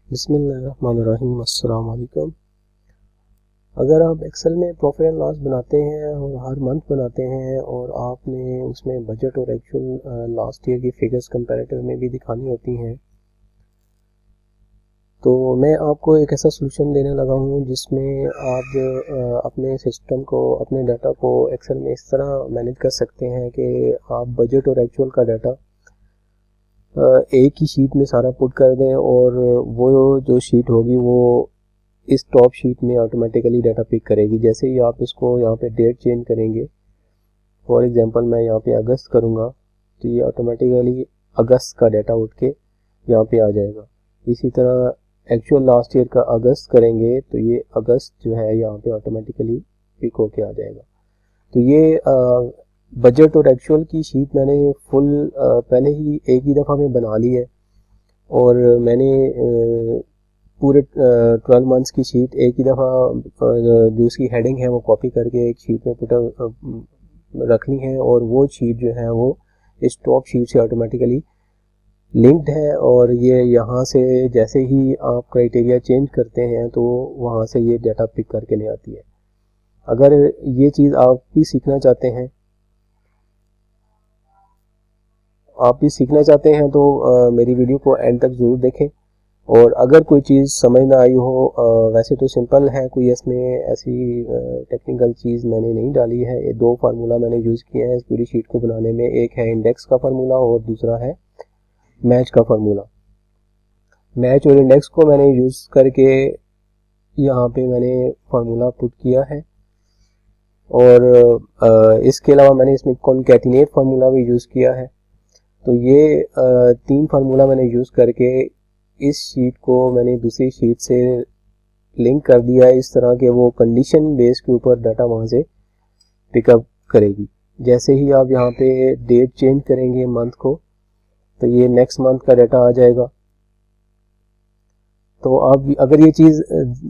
बिस्मिल्लाहिर्रहमानिर्रहीम। अस्सलाम वालेकुम। अगर आप एक्सेल में प्रॉफिट एंड लॉस बनाते हैं और हर मंथ बनाते हैं और आपने उसमें बजट और एक्चुअल लास्ट ईयर की फिगर्स कंपैरेटिव में भी दिखानी होती हैं, तो मैं आपको एक ऐसा सलूशन देने लगा हूँ जिसमें आप अपने सिस्टम को, अपने डाटा को एक्सेल में इस तरह मैनेज कर सकते हैं कि आप बजट और एक्चुअल का डाटा एक ही शीट में सारा पुट कर दें और वो जो शीट होगी वो इस टॉप शीट में ऑटोमेटिकली डाटा पिक करेगी। जैसे ही आप इसको यहाँ पे डेट चेंज करेंगे, फॉर एग्जांपल मैं यहाँ पे अगस्त करूँगा तो ये ऑटोमेटिकली अगस्त का डाटा उठ के यहाँ पे आ जाएगा। इसी तरह एक्चुअल लास्ट ईयर का अगस्त करेंगे तो ये अगस्त जो है यहाँ पे ऑटोमेटिकली पिक होके आ जाएगा। तो ये बजट और एक्चुअल की शीट मैंने फुल पहले ही एक ही दफ़ा में बना ली है और मैंने पूरे 12 मंथ्स की शीट एक ही दफ़ा जो उसकी हेडिंग है वो कॉपी करके एक शीट में पुट रखनी है और वो शीट जो है वो इस टॉप शीट से ऑटोमेटिकली लिंक्ड है और ये यहाँ से जैसे ही आप क्राइटेरिया चेंज करते हैं तो वहाँ से ये डाटा पिक करके ले आती है। अगर ये चीज़ आप भी सीखना चाहते हैं तो मेरी वीडियो को एंड तक ज़रूर देखें। और अगर कोई चीज़ समझ ना आई हो, वैसे तो सिंपल है, कोई इसमें ऐसी टेक्निकल चीज़ मैंने नहीं डाली है। ये दो फार्मूला मैंने यूज़ किया है इस पूरी शीट को बनाने में। एक है इंडेक्स का फार्मूला और दूसरा है मैच का फार्मूला। मैच और इंडेक्स को मैंने यूज़ करके यहाँ पे मैंने फार्मूला पुट किया है और इसके अलावा मैंने इसमें कॉन्कैटिनेट फार्मूला भी यूज़ किया है। तो ये तीन फार्मूला मैंने यूज़ करके इस शीट को मैंने दूसरी शीट से लिंक कर दिया है इस तरह के वो कंडीशन बेस के ऊपर डाटा वहाँ से पिकअप करेगी। जैसे ही आप यहाँ पे डेट चेंज करेंगे मंथ को तो ये नेक्स्ट मंथ का डाटा आ जाएगा। तो आप अगर ये चीज़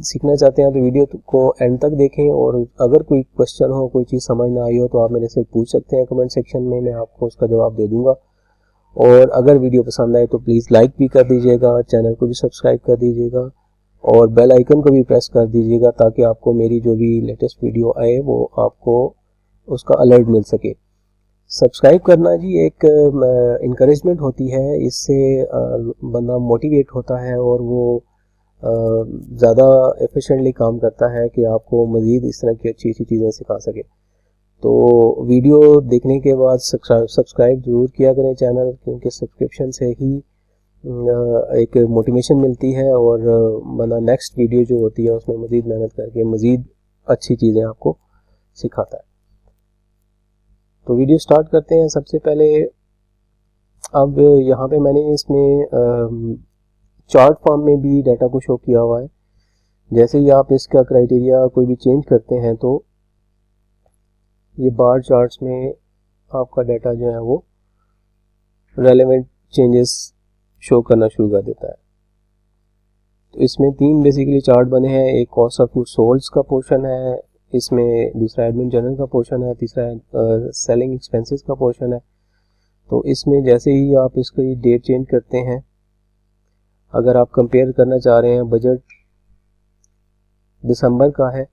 सीखना चाहते हैं तो वीडियो को एंड तक देखें और अगर कोई क्वेश्चन हो, कोई चीज़ समझ ना आई हो तो आप मेरे से पूछ सकते हैं कमेंट सेक्शन में, मैं आपको उसका जवाब दे दूँगा। और अगर वीडियो पसंद आए तो प्लीज़ लाइक भी कर दीजिएगा, चैनल को भी सब्सक्राइब कर दीजिएगा और बेल आइकन को भी प्रेस कर दीजिएगा ताकि आपको मेरी जो भी लेटेस्ट वीडियो आए वो आपको उसका अलर्ट मिल सके। सब्सक्राइब करना जी एक इनकरेजमेंट होती है, इससे बंदा मोटिवेट होता है और वो ज़्यादा एफिशिएंटली काम करता है कि आपको मज़ीद इस तरह की अच्छी अच्छी चीज़ें सिखा सके। तो वीडियो देखने के बाद सब्सक्राइब ज़रूर किया करें चैनल, क्योंकि सब्सक्रिप्शन से ही एक मोटिवेशन मिलती है और बंदा नेक्स्ट वीडियो जो होती है उसमें मज़ीद मेहनत करके मज़ीद अच्छी चीज़ें आपको सिखाता है। तो वीडियो स्टार्ट करते हैं। सबसे पहले अब यहाँ पे मैंने इसमें चार्ट फॉर्म में भी डाटा को शो किया हुआ है। जैसे ही आप इसका क्राइटेरिया कोई भी चेंज करते हैं तो ये बार चार्ट्स में आपका डाटा जो है वो रेलेवेंट चेंजेस शो करना शुरू कर देता है। तो इसमें तीन बेसिकली चार्ट बने हैं। एक कॉस्ट ऑफ गुड्स सोल्ड का पोर्शन है इसमें, दूसरा एडमिन जनरल का पोर्शन है, तीसरा सेलिंग एक्सपेंसेस का पोर्शन है। तो इसमें जैसे ही आप इसकी डेट चेंज करते हैं, अगर आप कंपेयर करना चाह रहे हैं बजट दिसंबर का है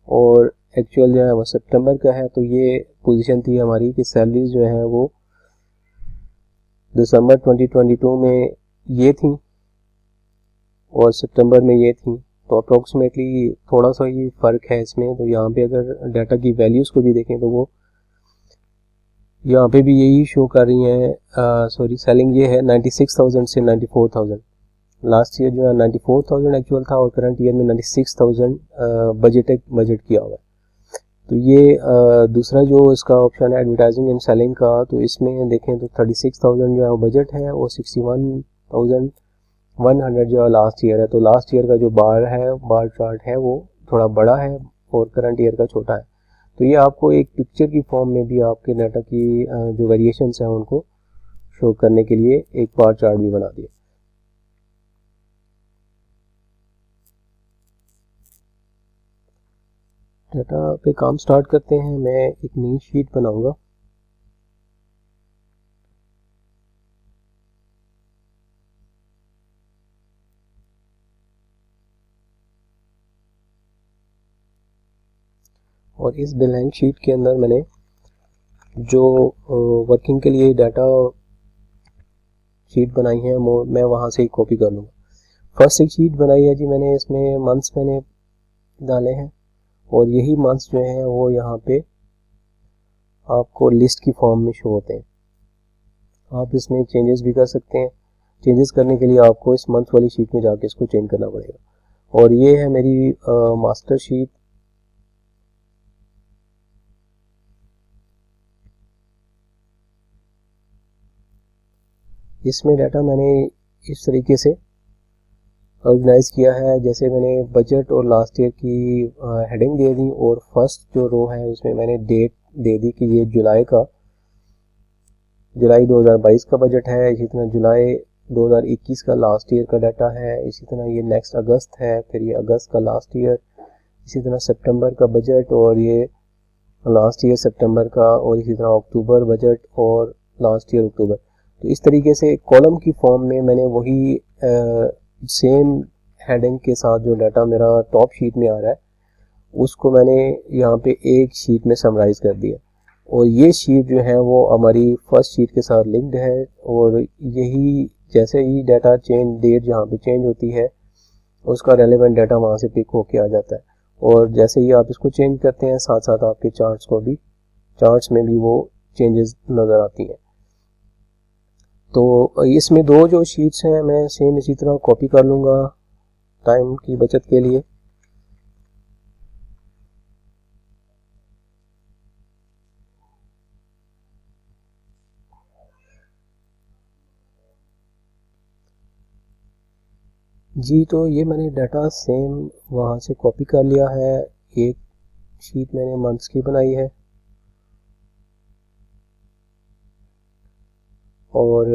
और एक्चुअल जो है वो सितंबर का है, तो ये पोजीशन थी हमारी कि सैलरीज जो है वो दिसंबर 2022 में ये थी और सितंबर में ये थी। तो अप्रोक्सीमेटली थोड़ा सा ही फ़र्क है इसमें। तो यहाँ पे अगर डाटा की वैल्यूज़ को भी देखें तो वो यहाँ पे भी यही शो कर रही हैं। सेलिंग ये है 96,000 से 94,000। लास्ट ईयर जो है 94,000 एक्चुअल था और करंट ईयर में 96,000 बजट किया हुआ है। तो ये दूसरा जो इसका ऑप्शन है एडवर्टाइजिंग एंड सेलिंग का, तो इसमें देखें तो 36,000 जो है वो बजट है और 61,100 जो है लास्ट ईयर है। तो लास्ट ईयर का जो बार चार्ट है वो थोड़ा बड़ा है और करंट ईयर का छोटा है। तो ये आपको एक पिक्चर की फॉर्म में भी आपके डाटा की जो वेरिएशंस हैं उनको शो करने के लिए एक बार चार्ट भी बना दिया। डाटा पे काम स्टार्ट करते हैं। मैं एक नई शीट बनाऊंगा। और इस ब्लैंक शीट के अंदर मैंने जो वर्किंग के लिए डाटा शीट बनाई है वो मैं वहाँ से ही कॉपी कर लूँगा। फर्स्ट एक शीट बनाई है जी मैंने, इसमें मंथ्स मैंने डाले हैं और यही मंथ्स जो हैं वो यहाँ पे आपको लिस्ट की फॉर्म में शो होते हैं। आप इसमें चेंजेस भी कर सकते हैं। चेंजेस करने के लिए आपको इस मंथ वाली शीट में जाके इसको चेंज करना पड़ेगा। और ये है मेरी मास्टर शीट। इसमें डाटा मैंने इस तरीके से ऑर्गेनाइज किया है, जैसे मैंने बजट और लास्ट ईयर की हेडिंग दे दी और फर्स्ट जो रो है उसमें मैंने डेट दे दी कि ये जुलाई 2022 का बजट है। इसी तरह जुलाई 2021 का लास्ट ईयर का डाटा है। इसी तरह ये नेक्स्ट अगस्त है, फिर ये अगस्त का लास्ट ईयर। इसी तरह सितंबर का बजट और ये लास्ट ईयर सितंबर का, और इसी तरह अक्टूबर बजट और लास्ट ईयर अक्टूबर। तो इस तरीके से कॉलम की फॉर्म में मैंने वही सेम हेडिंग के साथ जो डाटा मेरा टॉप शीट में आ रहा है उसको मैंने यहाँ पे एक शीट में समराइज कर दिया। और ये शीट जो है वो हमारी फर्स्ट शीट के साथ लिंक्ड है। और यही जैसे ही डाटा चेंज, डेट जहाँ पे चेंज होती है उसका रेलेवेंट डाटा वहाँ से पिक होके आ जाता है। और जैसे ही आप इसको चेंज करते हैं साथ साथ आपके चार्ट्स में भी वो चेंजेस नज़र आती हैं। तो इसमें दो जो शीट्स हैं मैं सेम इसी तरह कॉपी कर लूँगा टाइम की बचत के लिए। जी तो ये मैंने डाटा सेम वहाँ से कॉपी कर लिया है। एक शीट मैंने मंथ्स की बनाई है और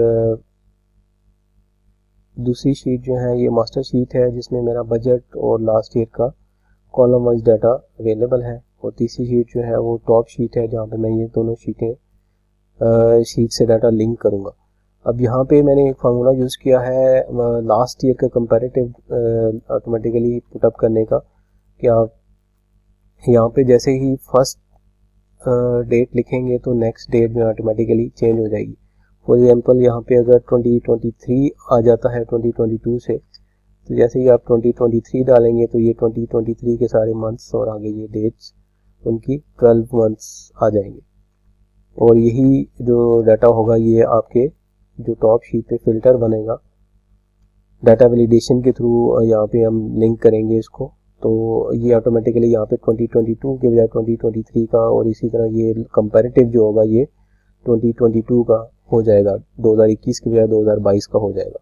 दूसरी शीट जो है ये मास्टर शीट है जिसमें मेरा बजट और लास्ट ईयर का कॉलम वाइज डाटा अवेलेबल है। और तीसरी शीट जो है वो टॉप शीट है जहाँ पे मैं ये दोनों शीट से डाटा लिंक करूँगा। अब यहाँ पे मैंने एक फार्मूला यूज़ किया है लास्ट ईयर का कंपैरेटिव ऑटोमेटिकली पुटअप करने का, कि आप यहाँ पे जैसे ही फर्स्ट डेट लिखेंगे तो नेक्स्ट डेट में ऑटोमेटिकली चेंज हो जाएगी। फॉर एग्जांपल यहाँ पे अगर 2023 आ जाता है 2022 से, तो जैसे ही आप 2023 डालेंगे तो ये 2023 के सारे मंथ्स और आगे ये डेट्स उनकी 12 मंथ्स आ जाएंगे। और यही जो डाटा होगा ये आपके जो टॉप शीट पे फिल्टर बनेगा डाटा वैलिडेशन के थ्रू, यहाँ पे हम लिंक करेंगे इसको। तो ये ऑटोमेटिकली यहाँ पे 2022 के बजाय 2023 का, और इसी तरह ये कंपैरेटिव जो होगा ये 2022 का हो जाएगा, 2021 के बजाय 2022 का हो जाएगा।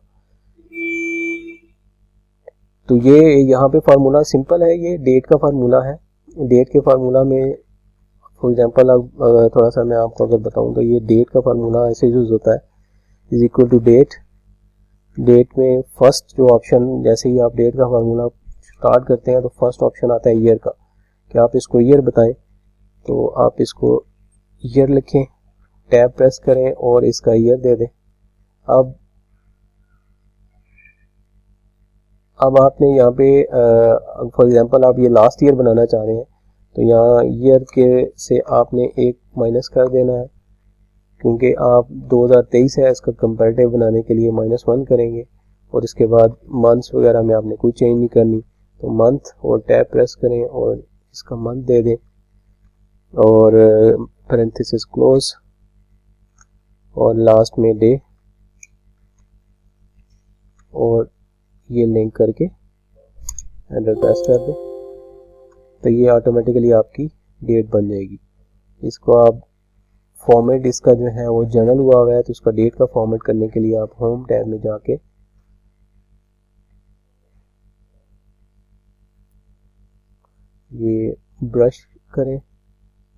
तो ये यहाँ पे फार्मूला सिंपल है, ये डेट का फार्मूला है। डेट के फार्मूला में फॉर एग्जांपल अब थोड़ा सा मैं आपको अगर बताऊं तो ये डेट का फार्मूला ऐसे यूज होता है, is equal to date. Date में फर्स्ट जो ऑप्शन, जैसे ही आप डेट का फार्मूला स्टार्ट करते हैं तो फर्स्ट ऑप्शन आता है ईयर का, कि आप इसको ईयर बताएं। तो आप इसको ईयर लिखें, टैब प्रेस करें और इसका ईयर दे दें। अब आपने यहाँ पे फॉर एग्जांपल आप ये लास्ट ईयर बनाना चाह रहे हैं तो यहाँ ईयर के से आपने एक माइनस कर देना है, क्योंकि आप 2023 है इसका कंपैरेटिव बनाने के लिए -1 करेंगे। और इसके बाद मंथ्स वगैरह में आपने कोई चेंज नहीं करनी, तो मंथ और टैब प्रेस करें और इसका मंथ दे दें और पैरेंथेसिस क्लोज और लास्ट में डे और ये लिंक करके एंटर प्रेस कर दें, तो ये ऑटोमेटिकली आपकी डेट बन जाएगी। इसको आप फॉर्मेट इसका जो है वो जनरल हुआ है, तो इसका डेट का फॉर्मेट करने के लिए आप होम टैब में जाके ये ब्रश करें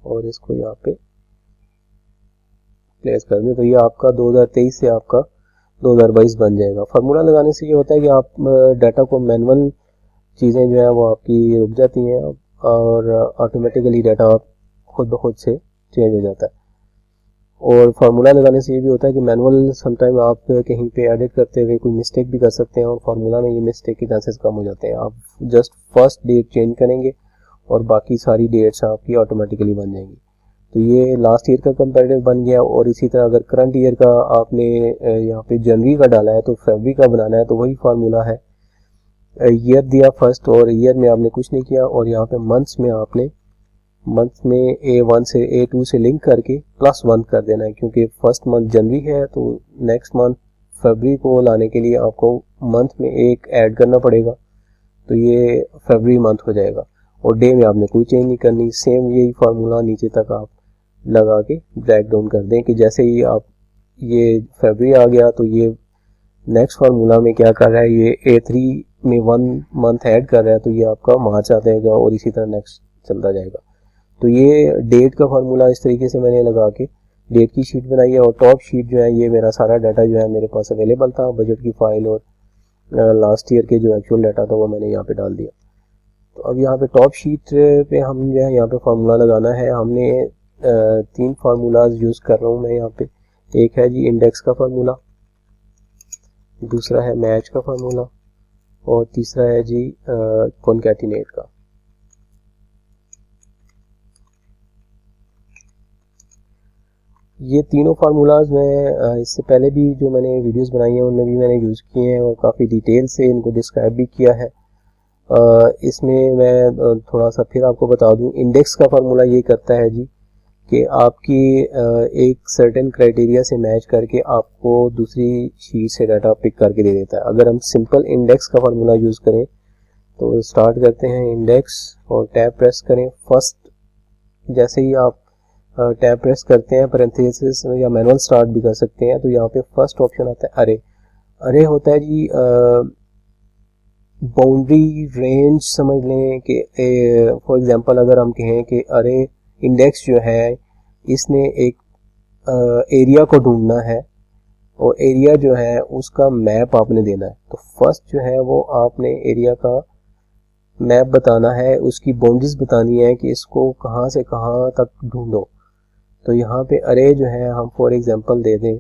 और इसको यहाँ पे प्लेस कर दें, तो ये आपका 2023 से आपका 2022 बन जाएगा। फार्मूला लगाने से ये होता है कि आप डाटा को मैनुअल चीज़ें जो है वो आपकी रुक जाती हैं और ऑटोमेटिकली डाटा खुद ब खुद से चेंज हो जाता है। और फार्मूला लगाने से ये भी होता है कि मैनुअल समटाइम आप कहीं पे एडिट करते हुए कोई मिस्टेक भी कर सकते हैं और फार्मूला में ये मिस्टेक के चांसेस कम हो जाते हैं। आप जस्ट फर्स्ट डेट चेंज करेंगे और बाकी सारी डेट्स आपकी ऑटोमेटिकली बन जाएंगी। तो ये लास्ट ईयर का कंपैरेटिव बन गया। और इसी तरह अगर करंट ईयर का आपने यहाँ पे जनवरी का डाला है तो फरवरी का बनाना है, तो वही फार्मूला है, ईयर दिया फर्स्ट और ईयर में आपने कुछ नहीं किया, और यहाँ पे मंथ्स में आपने मंथ में A1 से A2 से लिंक करके +1 कर देना है, क्योंकि फर्स्ट मंथ जनवरी है तो नेक्स्ट मंथ फरवरी को लाने के लिए आपको मंथ में एक ऐड करना पड़ेगा, तो ये फरवरी मंथ हो जाएगा। और डे में आपने कोई चेंज नहीं करनी, सेम यही फार्मूला नीचे तक आप लगा के ड्रैग डाउन कर दें कि जैसे ही आप ये फरवरी आ गया तो ये नेक्स्ट फार्मूला में क्या कर रहा है, ये A3 में 1 मंथ ऐड कर रहा है, तो ये आपका मार्च आ जाएगा और इसी तरह नेक्स्ट चलता जाएगा। तो ये डेट का फार्मूला इस तरीके से मैंने लगा के डेट की शीट बनाई है। और टॉप शीट जो है ये मेरा सारा डाटा जो है मेरे पास अवेलेबल था, बजट की फाइल और लास्ट ईयर के जो एक्चुअल डाटा था वो मैंने यहाँ पे डाल दिया। तो अब यहाँ पे टॉप शीट पे हम जो है यहाँ पे फार्मूला लगाना है। हमने 3 फार्मूलाज यूज़ कर रहा हूँ मैं यहाँ पे। एक है जी इंडेक्स का फार्मूला, दूसरा है मैच का फार्मूला और तीसरा है जी कॉन्कैटिनेट का। ये तीनों फार्मूलाज मैं इससे पहले भी जो मैंने वीडियोस बनाई हैं उनमें भी मैंने यूज़ किए हैं और काफ़ी डिटेल से इनको डिस्क्राइब भी किया है। इसमें मैं थोड़ा सा फिर आपको बता दूं, इंडेक्स का फार्मूला ये करता है जी कि आपकी एक सर्टेन क्राइटेरिया से मैच करके आपको दूसरी शीट से डाटा पिक करके दे देता है। अगर हम सिंपल इंडेक्स का फार्मूला यूज़ करें तो स्टार्ट करते हैं इंडेक्स और टैब प्रेस करें। फर्स्ट जैसे ही आप टैब प्रेस करते हैं, पैरेंथेसिस या मैनुअल स्टार्ट भी कर सकते हैं, तो यहाँ पे फर्स्ट ऑप्शन आता है अरे। अरे होता है जी बाउंड्री रेंज, समझ लें कि फॉर एग्जांपल अगर हम कहें कि अरे इंडेक्स जो है इसने एक एरिया को ढूंढना है और एरिया जो है उसका मैप आपने देना है। तो फर्स्ट जो है वो आपने एरिया का मैप बताना है, उसकी बाउंड्रीज बतानी है कि इसको कहाँ से कहाँ तक ढूंढो। तो यहाँ पे अरे जो है हम फॉर एग्जांपल दे दें,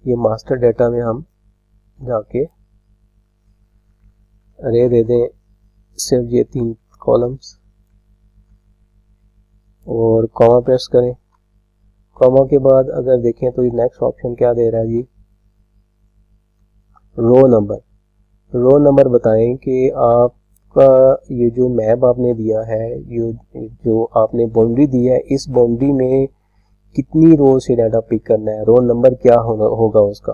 ये मास्टर डाटा में हम जाके अरे दे दें सिर्फ ये 3 कॉलम्स और कॉमा प्रेस करें। कॉमा के बाद अगर देखें तो ये नेक्स्ट ऑप्शन क्या दे रहा है जी, रो नंबर। रो नंबर बताएं कि आपका ये जो मैप आपने दिया है, ये जो आपने बाउंड्री दी है, इस बाउंड्री में कितनी रो से डाटा पिक करना है, रो नंबर क्या होगा उसका।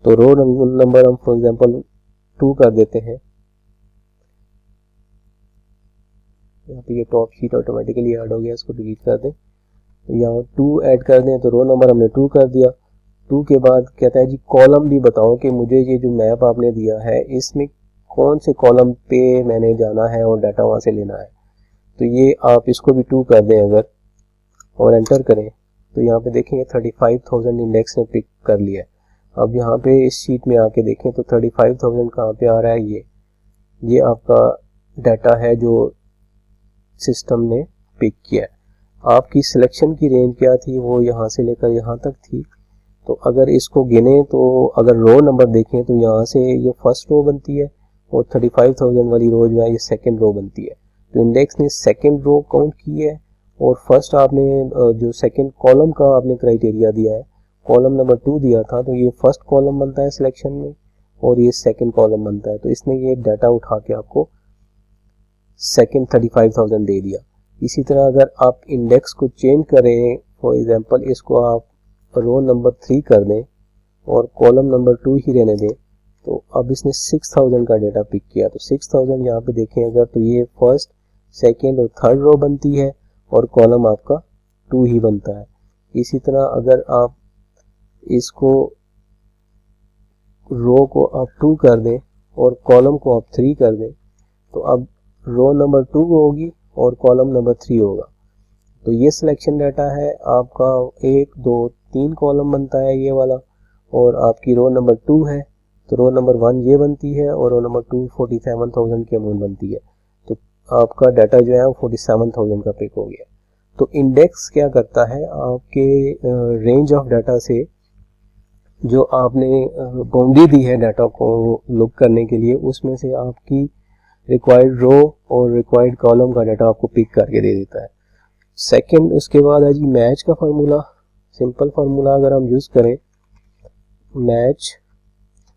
तो रो नंबर हम फॉर एग्जांपल 2 कर देते हैं। यहाँ पे ये टॉप शीट ऑटोमेटिकली ऐड हो गया, इसको डिलीट कर दें। तो यहाँ 2 ऐड कर दें, तो रो नंबर हमने 2 कर दिया। 2 के बाद कहता है जी कॉलम भी बताओ कि मुझे ये जो मैप आपने दिया है इसमें कौन से कॉलम पे मैंने जाना है और डाटा वहाँ से लेना है। तो ये आप इसको भी 2 कर दें अगर, और एंटर करें तो यहाँ पे देखेंगे 35,000 इंडेक्स ने पिक कर लिया है। अब यहाँ पे इस शीट में आके देखें तो 35,000 कहाँ पे आ रहा है, ये आपका डाटा है जो सिस्टम ने पिक किया है। आपकी सिलेक्शन की रेंज क्या थी, वो यहाँ से लेकर यहाँ तक थी। तो अगर इसको गिने तो अगर रो नंबर देखें तो यहाँ से ये फर्स्ट रो बनती है और 35,000 वाली रो जो है ये सेकंड रो बनती है। तो इंडेक्स ने सेकंड रो काउंट की है और फर्स्ट आपने जो सेकंड कॉलम का आपने क्राइटेरिया दिया है, कॉलम नंबर 2 दिया था, तो ये फर्स्ट कॉलम बनता है सिलेक्शन में और ये सेकंड कॉलम बनता है। तो इसने ये डाटा उठा के आपको सेकंड 35,000 दे दिया। इसी तरह अगर आप इंडेक्स को चेंज करें, फॉर एग्जांपल इसको आप रो नंबर 3 कर दें और कॉलम नंबर 2 ही रहने दें, तो अब इसने 6,000 का डाटा पिक किया। तो 6,000 यहाँ पे देखें अगर, तो ये फर्स्ट सेकंड और थर्ड रो बनती है और कॉलम आपका 2 ही बनता है। इसी तरह अगर आप इसको रो को आप 2 कर दें और कॉलम को आप 3 कर दें, तो अब रो नंबर 2 होगी और कॉलम नंबर 3 होगा। तो ये सिलेक्शन डाटा है आपका, 1 2 3 कॉलम बनता है ये वाला, और आपकी रो नंबर 2 है तो रो नंबर 1 ये बनती है और रो नंबर 2 47,000 की अमाउंट बनती है। तो आपका डाटा जो है वो 47,000 का पिक हो गया। तो इंडेक्स क्या करता है, आपके रेंज ऑफ डाटा से जो आपने बाउंड्री दी है डाटा को लुक करने के लिए, उसमें से आपकी रिक्वायर्ड रो और रिक्वायर्ड कॉलम का डाटा आपको पिक करके दे देता है। सेकंड, उसके बाद है जी मैच का फार्मूला। सिंपल फार्मूला अगर हम यूज़ करें, मैच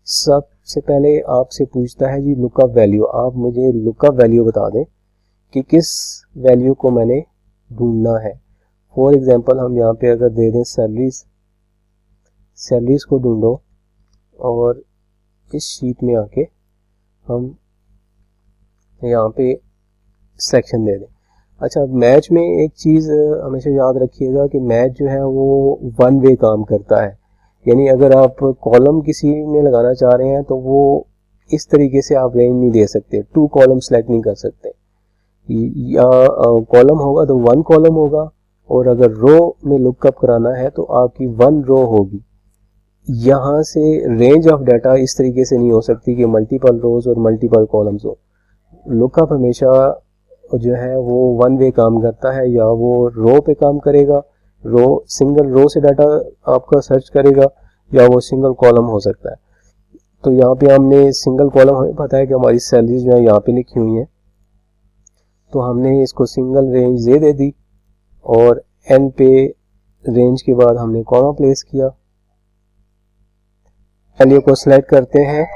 सबसे पहले आपसे पूछता है जी लुकअप वैल्यू। आप मुझे लुकअप वैल्यू बता दें कि किस वैल्यू को मैंने ढूंढना है। फॉर एग्जांपल हम यहाँ पे अगर दे दें सैलरीज को ढूंढो, और इस शीट में आके हम यहाँ पे सेक्शन दे दें। अच्छा, मैच में एक चीज़ हमेशा याद रखिएगा कि मैच जो है वो वन वे काम करता है, यानी अगर आप कॉलम किसी में लगाना चाह रहे हैं तो वो इस तरीके से आप रेंज नहीं दे सकते, 2 कॉलम सेलेक्ट नहीं कर सकते। या कॉलम होगा तो 1 कॉलम होगा, और अगर रो में लुकअप कराना है तो आपकी 1 रो होगी। यहाँ से रेंज ऑफ डाटा इस तरीके से नहीं हो सकती कि मल्टीपल रोज और मल्टीपल कॉलम्स हो। लुकअप हमेशा जो है वो वन वे काम करता है, या वो रो पे काम करेगा, सिंगल रो से डाटा आपका सर्च करेगा, या वो सिंगल कॉलम हो सकता है। तो यहाँ पे हमने सिंगल कॉलम, हमें पता है कि हमारी सैलरीज जो है यहाँ पे लिखी हुई हैं, तो हमने इसको सिंगल रेंज दे दी, और एन पे रेंज के बाद हमने कॉमा प्लेस किया। चलिए को सिलेक्ट करते हैं,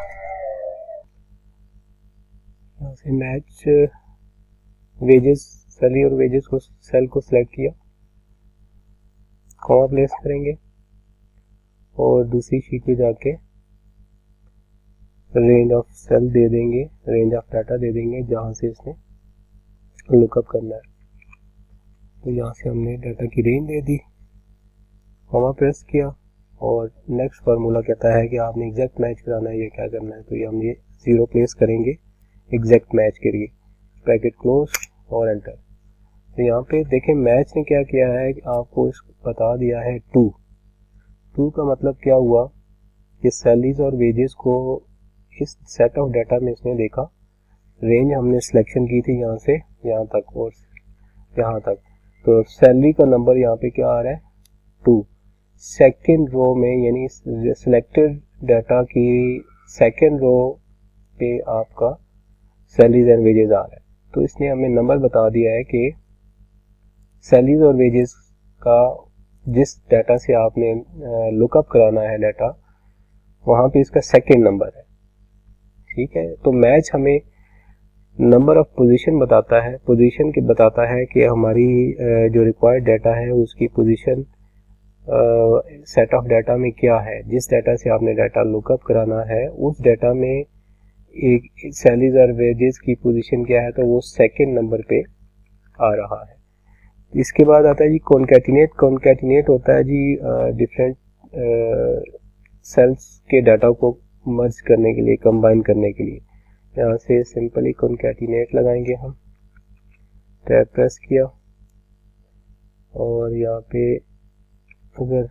यहाँ से मैच वेजेस, सैलरी और वेजेस को सेल को सिलेक्ट किया, कॉमा प्लेस करेंगे और दूसरी शीट पे जाके रेंज ऑफ सेल दे देंगे, रेंज ऑफ डाटा दे देंगे जहाँ से इसने लुकअप करना है। तो यहाँ से हमने डाटा की रेंज दे दी, कॉमा प्रेस किया, और नेक्स्ट फार्मूला कहता है कि आपने एग्जैक्ट मैच कराना है, ये क्या करना है, तो ये हम ये 0 प्लेस करेंगे एग्जैक्ट मैच के लिए, ब्रैकेट क्लोज और एंटर। तो यहाँ पे देखें मैच ने क्या किया है, आपको बता दिया है 2 का मतलब क्या हुआ कि सैलरीज और वेजेस को इस सेट ऑफ डाटा में इसने देखा, रेंज हमने सिलेक्शन की थी यहाँ से यहाँ तक और यहाँ तक, तो सैलरी का नंबर यहाँ पे क्या आ रहा है 2। सेकेंड रो में यानी सिलेक्टेड डाटा की सेकेंड रो पे आपका सैलरीज एंड वेजेस आ रहा है, तो इसने हमें नंबर बता दिया है कि सैलरीज और वेजेस का जिस डाटा से आपने लुकअप कराना है डाटा, वहाँ पे इसका सेकेंड नंबर है। ठीक है, तो मैच हमें नंबर ऑफ पोजीशन बताता है, पोजीशन के बताता है कि हमारी जो रिक्वायर्ड डाटा है उसकी पोजीशन सेट ऑफ डाटा में क्या है, जिस डाटा से आपने डाटा लुकअप कराना है उस डाटा में एक सैलरीज और वेजेस की पोजीशन क्या है, तो वो सेकेंड नंबर पे आ रहा है। इसके बाद आता है जी कॉन्कैटिनेट होता है जी डिफरेंट सेल्स के डाटा को मर्ज करने के लिए, कंबाइन करने के लिए। यहाँ से सिंपली कॉन्कैटिनेट लगाएंगे हम, टैब प्रेस किया, और यहाँ पे अगर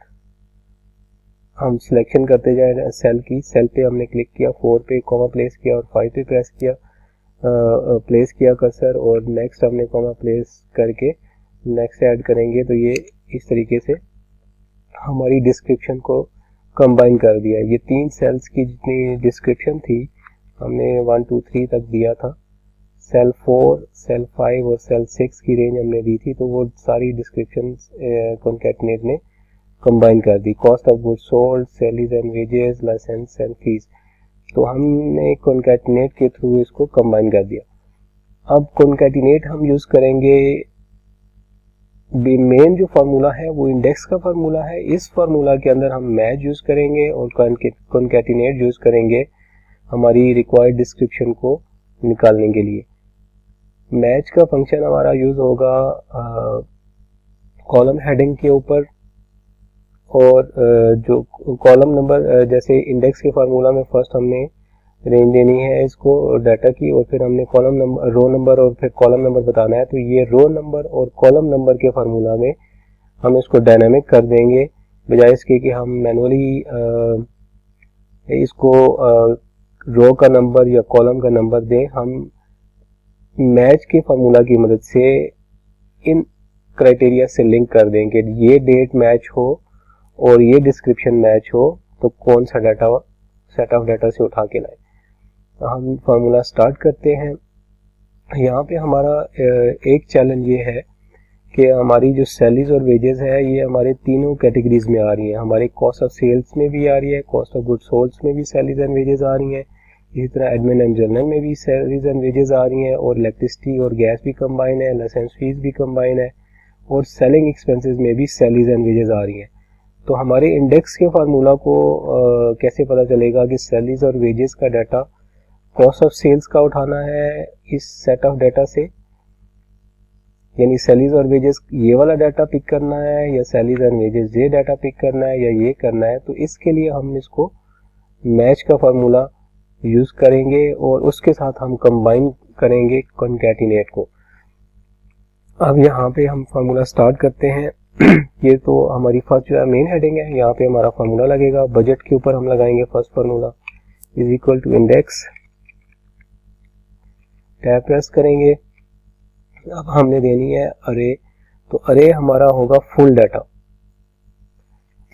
हम सिलेक्शन करते जाए सेल की, सेल पे हमने क्लिक किया, 4 पे कॉमा प्लेस किया और 5 पे प्रेस किया, प्लेस किया कर्सर, और नेक्स्ट हमने कॉमा प्लेस करके नेक्स्ट ऐड करेंगे, तो ये इस तरीके से हमारी डिस्क्रिप्शन को कंबाइन कर दिया। ये 3 सेल्स की जितनी डिस्क्रिप्शन थी हमने 1 2 3 तक दिया था, सेल 4 सेल 5 और सेल 6 की रेंज हमने दी थी, तो वो सारी डिस्क्रिप्शन कॉन्कैटिनेट ने कंबाइन कर दी। Cost of goods sold, salaries and wages, licence and fees, तो हमने कॉन्कैटिनेट के थ्रू इसको कंबाइन कर दिया। अब कॉन्कैटिनेट हम यूज करेंगे, मेन जो फार्मूला है वो इंडेक्स का फार्मूला है। इस फार्मूला के अंदर हम मैच यूज करेंगे और कॉन्कैटिनेट यूज करेंगे हमारी रिक्वायर्ड डिस्क्रिप्शन को निकालने के लिए। मैच का फंक्शन हमारा यूज होगा कॉलम हेडिंग के ऊपर, और जो कॉलम नंबर, जैसे इंडेक्स के फार्मूला में फर्स्ट हमने रेंज देनी है इसको डाटा की, और फिर हमने कॉलम नंबर, रो नंबर और फिर कॉलम नंबर बताना है, तो ये रो नंबर और कॉलम नंबर के फार्मूला में हम इसको डायनामिक कर देंगे, बजाय इसके कि हम मैनुअली इसको रो का नंबर या कॉलम का नंबर दें। हम मैच के फार्मूला की मदद से इन क्राइटेरिया से लिंक कर देंगे, ये डेट मैच हो और ये डिस्क्रिप्शन मैच हो तो कौन सा डाटा सेट ऑफ डाटा से उठा के लाए। हम फार्मूला स्टार्ट करते हैं, यहाँ पे हमारा एक चैलेंज ये है कि हमारी जो सैलरीज और वेजेस है ये हमारे तीनों कैटेगरीज में आ रही हैं। हमारे कॉस्ट ऑफ सेल्स में भी आ रही है, कॉस्ट ऑफ गुड्स सोल्ड में भी सैलरीज एंड वेजेस आ रही हैं, इसी तरह एडमिन एंड जनरल में भी सैलरीज एंड वेजेस आ रही हैं, और इलेक्ट्रिसिटी और गैस भी कंबाइन है, लाइसेंस फीस भी कंबाइन है, और सेलिंग एक्सपेंसेस में भी सैलरीज एंड वेजेस आ रही हैं। तो हमारे इंडेक्स के फार्मूला को कैसे पता चलेगा कि सैलरीज और वेजेस का डाटा कॉस्ट ऑफ सेल्स का उठाना है इस सेट ऑफ डाटा से, यानी सैलरीज और वेजेस ये वाला डाटा पिक करना है, या सैलरीज एंड वेजेस ये डाटा पिक करना है, या ये करना है। तो इसके लिए हम इसको मैच का फार्मूला यूज करेंगे और उसके साथ हम कंबाइन करेंगे कॉन्कैटिनेट को। अब यहाँ पे हम फार्मूला स्टार्ट करते हैं। ये तो हमारी फर्स्ट जो है मेन हेडिंग है, यहाँ पे हमारा फार्मूला लगेगा। बजट के ऊपर हम लगाएंगे first formula is equal to index, tab press करेंगे। अब हमने देनी है अरे, तो अरे हमारा होगा फुल डाटा,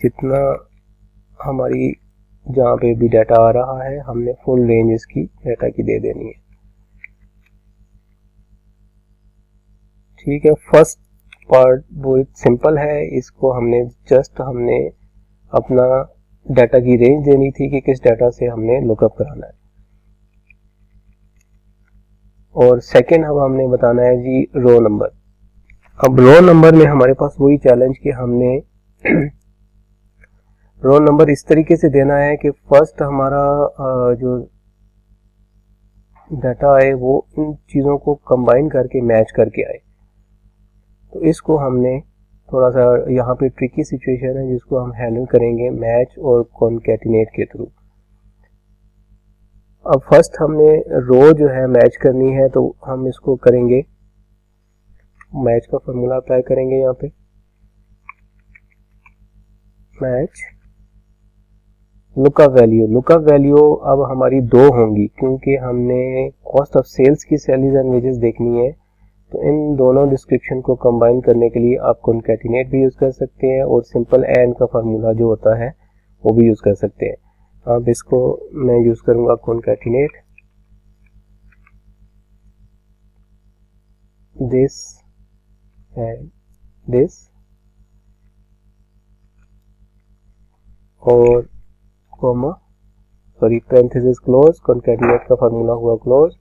जितना हमारी जहाँ पे भी डाटा आ रहा है हमने फुल रेंज इसकी डाटा की दे देनी है। ठीक है, फर्स्ट पार्ट बहुत सिंपल है, इसको हमने अपना डाटा की रेंज देनी थी कि किस डाटा से हमने लुकअप कराना है। और सेकंड अब हमने बताना है जी रो नंबर। अब रो नंबर में हमारे पास वही चैलेंज कि हमने रो नंबर इस तरीके से देना है कि फर्स्ट हमारा जो डाटा आए वो इन चीज़ों को कंबाइन करके मैच करके आए। तो इसको हमने थोड़ा सा यहाँ पे ट्रिकी सिचुएशन है जिसको हम हैंडल करेंगे मैच और कॉन्कैटिनेट के थ्रू। अब फर्स्ट हमने रो जो है मैच करनी है, तो हम इसको करेंगे, मैच का फॉर्मूला अप्लाई करेंगे यहाँ पे, match lookup value. Lookup value अब हमारी दो होंगी क्योंकि हमने कॉस्ट ऑफ सेल्स की सैलरीज एंड वेजेस देखनी है। तो इन दोनों डिस्क्रिप्शन को कंबाइन करने के लिए आप कॉन्कैटिनेट भी यूज कर सकते हैं और सिंपल एंड का फार्मूला जो होता है वो भी यूज कर सकते हैं। अब इसको मैं यूज करूंगा कॉन्कैटिनेट दिस एंड दिस, और comma sorry parenthesis close, concatenate का फार्मूला हुआ क्लोज,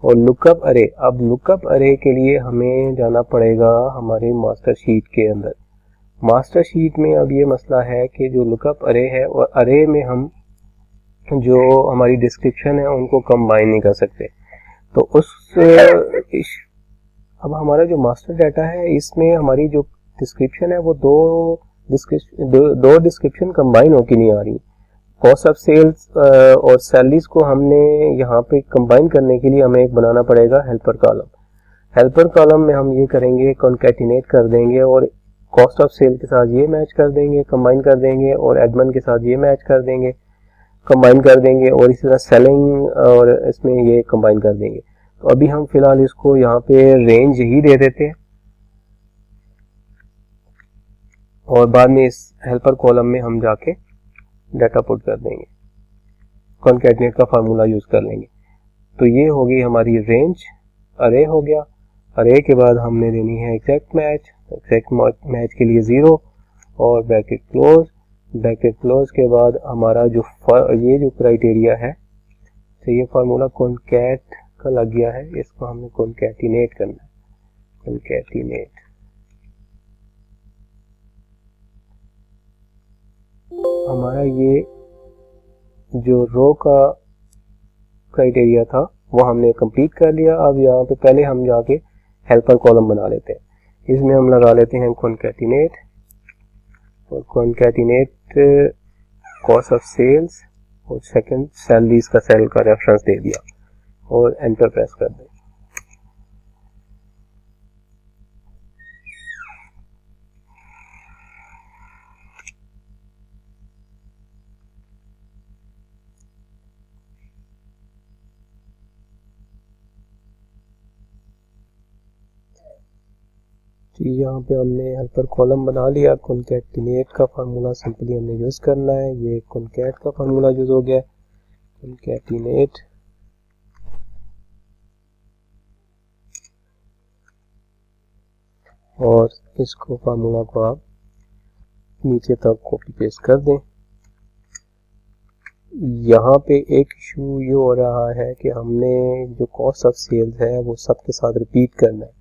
और लुकअप अरे। अब लुकअप अरे के लिए हमें जाना पड़ेगा हमारे मास्टर शीट के अंदर। मास्टर शीट में अब ये मसला है कि जो लुकअप अरे है और अरे में हम जो हमारी डिस्क्रिप्शन है उनको कंबाइन नहीं कर सकते। तो अब हमारा जो मास्टर डाटा है इसमें हमारी जो डिस्क्रिप्शन है वो दो डिस्क्रिप्शन कंबाइन होकर नहीं आ रही। कॉस्ट ऑफ सेल्स और सैलरीज को हमने यहाँ पे कंबाइन करने के लिए हमें एक बनाना पड़ेगा हेल्पर कॉलम। हेल्पर कॉलम में हम ये करेंगे कॉन्कैटिनेट कर देंगे और कॉस्ट ऑफ सेल के साथ ये मैच कर देंगे, कंबाइन कर देंगे, और एडमिन के साथ ये मैच कर देंगे, कंबाइन कर देंगे, और इसी तरह सेलिंग और इसमें ये कंबाइन कर देंगे। तो अभी हम फिलहाल इसको यहाँ पे रेंज ही दे देते हैं और बाद में इस हेल्पर कॉलम में हम जाके डाटा पुट कर देंगे, कॉन्कैटिनेट का फार्मूला यूज कर लेंगे। तो ये होगी हमारी रेंज, अरे हो गया। अरे के बाद हमने देनी है एग्जैक्ट मैच, एग्जैक्ट मैच के लिए 0 और ब्रैकेट क्लोज। ब्रैकेट क्लोज के बाद हमारा जो ये जो क्राइटेरिया है, तो ये फार्मूला कॉन्कैट का लग गया है, इसको हमने कॉन्कैटिनेट करना है, कॉन्कैटिनेट। हमारा ये जो रो का क्राइटेरिया था वो हमने कंप्लीट कर लिया। अब यहाँ पे पहले हम जाके हेल्पर कॉलम बना लेते हैं। इसमें हम लगा लेते हैं कॉन्कैटिनेट, और कॉन्कैटिनेट कॉस्ट ऑफ सेल्स, और सेकंड सैलरीज का सेल का रेफरेंस दे दिया और एंटर प्रेस कर दें। यहाँ पे हमने हेल्पर कॉलम बना लिया। कॉन्कैटिनेट का फार्मूला सिंपली हमने यूज करना है, ये कॉन्कैट का फार्मूला यूज हो गया, कॉन्कैटिनेट। और इसको फार्मूला को आप नीचे तक कॉपी पेस्ट कर दें। यहाँ पे एक इशू ये हो रहा है कि हमने जो कॉस्ट ऑफ सेल्स है वो सबके साथ रिपीट करना है।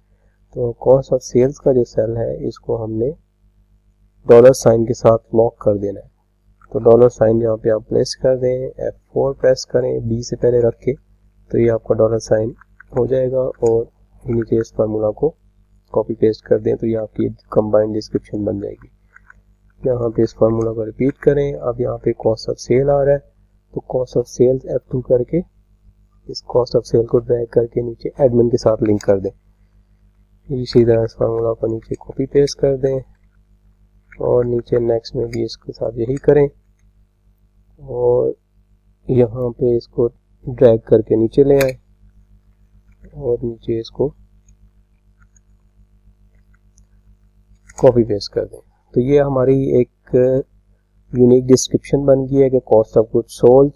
तो कॉस्ट ऑफ सेल्स का जो सेल है इसको हमने डॉलर साइन के साथ लॉक कर देना है। तो डॉलर साइन यहाँ पे आप प्लेस कर दें, F4 प्रेस करें बी से पहले रख के, तो ये आपका डॉलर साइन हो जाएगा और नीचे इस फार्मूला को कॉपी पेस्ट कर दें तो ये आपकी कंबाइंड डिस्क्रिप्शन बन जाएगी। यहाँ पे इस फार्मूला को रिपीट करें। अब यहाँ पे कॉस्ट ऑफ सेल आ रहा है तो कॉस्ट ऑफ सेल्स F2 करके इस कॉस्ट ऑफ सेल को ड्रैग करके नीचे एडमिन के साथ लिंक कर दें। इसी तरह इस फार्मूला को नीचे कॉपी पेस्ट कर दें और नीचे नेक्स्ट में भी इसके साथ यही करें और यहाँ पे इसको ड्रैग करके नीचे ले आए और नीचे इसको कॉपी पेस्ट कर दें। तो ये हमारी एक यूनिक डिस्क्रिप्शन बन गई है कि कॉस्ट ऑफ गुड्स सोल्ड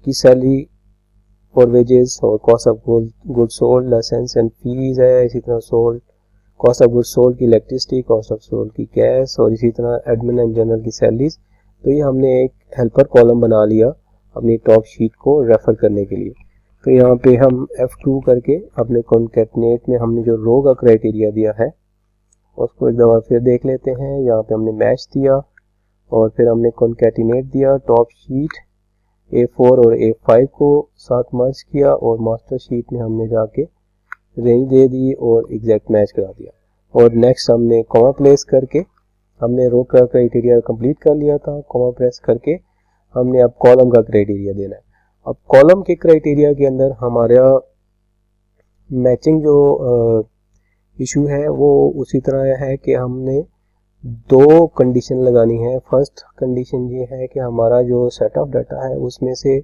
की सैलरी और वेजेस और cost of goods sold license and fees है, इसी तरह sold cost of goods sold की इलेक्ट्रिसिटी, कॉस्ट ऑफ सोल्ड की गैस और इसी तरह एडमिन एंड जनरल की सैलरीज। तो ये हमने एक हेल्पर कॉलम बना लिया अपनी टॉप शीट को रेफर करने के लिए। तो यहाँ पे हम F2 करके अपने कॉन्कैटिनेट में हमने जो रो का क्राइटेरिया दिया है उसको एक दफ़ा फिर देख लेते हैं। यहाँ पे हमने मैच दिया और फिर हमने कॉन्कैटिनेट दिया, टॉप शीट A4 और A5 को साथ मर्ज किया और मास्टर शीट में हमने जाके रेंज दे दी और एग्जैक्ट मैच करा दिया। और नेक्स्ट हमने कॉमा प्लेस करके हमने रो का क्राइटेरिया कंप्लीट कर लिया था। कॉमा प्रेस करके हमने अब कॉलम का क्राइटेरिया देना है। अब कॉलम के क्राइटेरिया के अंदर हमारा मैचिंग जो इशू है वो उसी तरह है कि हमने दो कंडीशन लगानी है। फर्स्ट कंडीशन ये है कि हमारा जो सेट ऑफ डाटा है उसमें से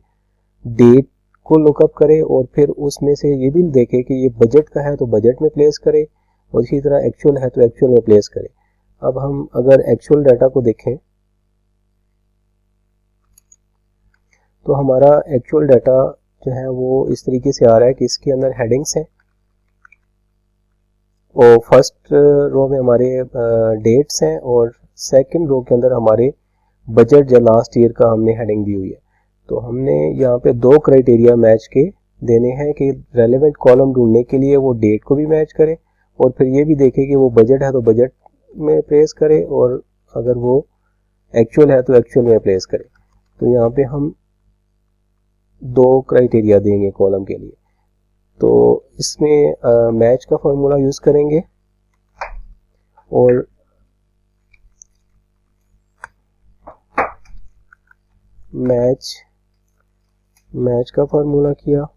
डेट को लुकअप करे और फिर उसमें से ये भी देखे कि ये बजट का है तो बजट में प्लेस करे और इसी तरह एक्चुअल है तो एक्चुअल में प्लेस करे। अब हम अगर एक्चुअल डाटा को देखें तो हमारा एक्चुअल डाटा जो है वो इस तरीके से आ रहा है कि इसके अंदर हेडिंग्स हैं और फर्स्ट रो में हमारे डेट्स हैं और सेकंड रो के अंदर हमारे बजट या लास्ट ईयर का हमने हेडिंग दी हुई है। तो हमने यहाँ पे दो क्राइटेरिया मैच के देने हैं कि रेलेवेंट कॉलम ढूंढने के लिए वो डेट को भी मैच करे और फिर ये भी देखे कि वो बजट है तो बजट में प्लेस करे और अगर वो एक्चुअल है तो एक्चुअल में प्लेस करे। तो यहाँ पे हम दो क्राइटेरिया देंगे कॉलम के लिए। तो इसमें मैच का फॉर्मूला यूज करेंगे और मैच का फॉर्मूला किया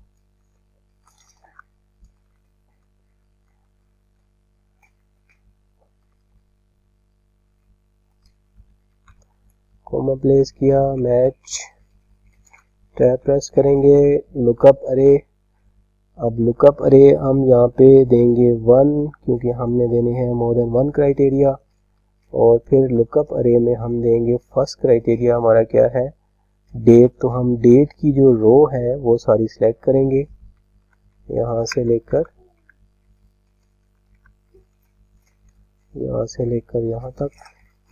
कॉमा प्लेस किया, मैच टैब प्रेस करेंगे, लुकअप अरे। अब लुकअप अरे हम यहाँ पे देंगे 1 क्योंकि हमने देने हैं मोर देन 1 क्राइटेरिया और फिर लुकअप अरे में हम देंगे फर्स्ट क्राइटेरिया हमारा क्या है डेट। तो हम डेट की जो रो है वो सारी सिलेक्ट करेंगे यहाँ से लेकर यहाँ तक।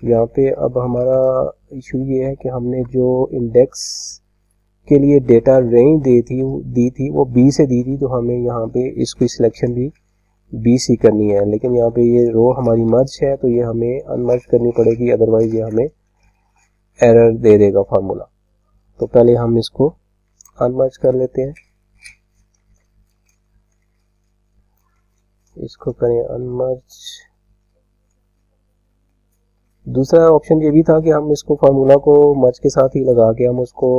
यहाँ पे अब हमारा इशू ये है कि हमने जो इंडेक्स के लिए डेटा रेंज दी थी वो बी से दी थी तो हमें यहाँ पे इसकी सिलेक्शन भी बी सी करनी है। लेकिन यहाँ पे ये रो हमारी मर्ज है तो ये हमें अनमर्ज करनी पड़ेगी, अदरवाइज ये हमें एरर दे देगा फार्मूला। तो पहले हम इसको अनमर्ज कर लेते हैं, इसको करें अनमर्ज। दूसरा ऑप्शन ये भी था कि हम इसको फार्मूला को मर्ज के साथ ही लगा के हम उसको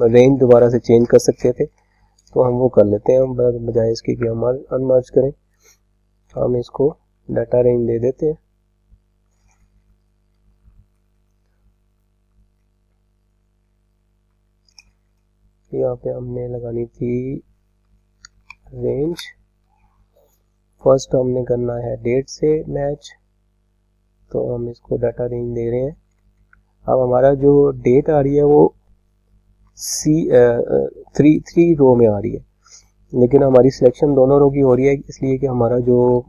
रेंज दोबारा से चेंज कर सकते थे, तो हम वो कर लेते हैं बजाय इसके कि हम अनमर्ज करें। हम इसको डाटा रेंज दे देते हैं। यहाँ पे हमने लगानी थी रेंज, फर्स्ट हमने करना है डेट से मैच, तो हम इसको डाटा रेंज दे रहे हैं। अब हमारा जो डेट आ रही है वो थ्री रो में आ रही है, लेकिन हमारी सिलेक्शन दोनों रो की हो रही है इसलिए कि हमारा जो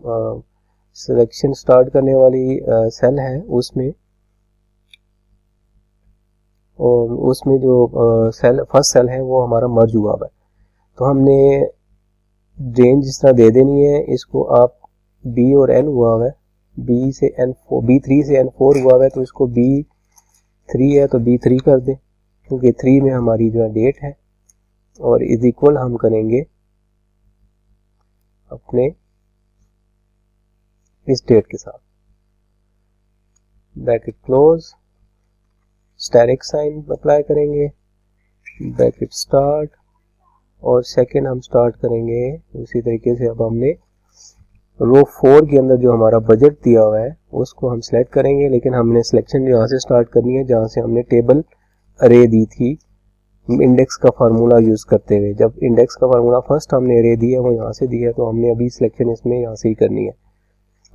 सिलेक्शन स्टार्ट करने वाली सेल है उसमें, और उसमें जो सेल फर्स्ट सेल है वो हमारा मर्ज हुआ हुआ है, तो हमने रेंज इस तरह दे देनी है इसको। आप बी और एन हुआ हुआ है, बी से एन B3 से N4 हुआ हुआ है, तो इसको B3 है तो B3 कर दें, क्योंकि 3 में हमारी जो है डेट है, और इज इक्वल हम करेंगे अपने इस डेट के साथ, bracket close, static sign apply करेंगे, ब्रैकेट स्टार्ट, और सेकेंड हम स्टार्ट करेंगे उसी तरीके से। अब हमने रो 4 के अंदर जो हमारा बजट दिया हुआ है उसको हम सेलेक्ट करेंगे, लेकिन हमने सिलेक्शन यहाँ से स्टार्ट करनी है जहाँ से हमने टेबल अरे दी थी इंडेक्स का फार्मूला यूज करते हुए। जब इंडेक्स का फार्मूला फर्स्ट हमने अरे दिया वो यहाँ से दिया है, तो हमने अभी सिलेक्शन इसमें यहाँ से ही करनी है,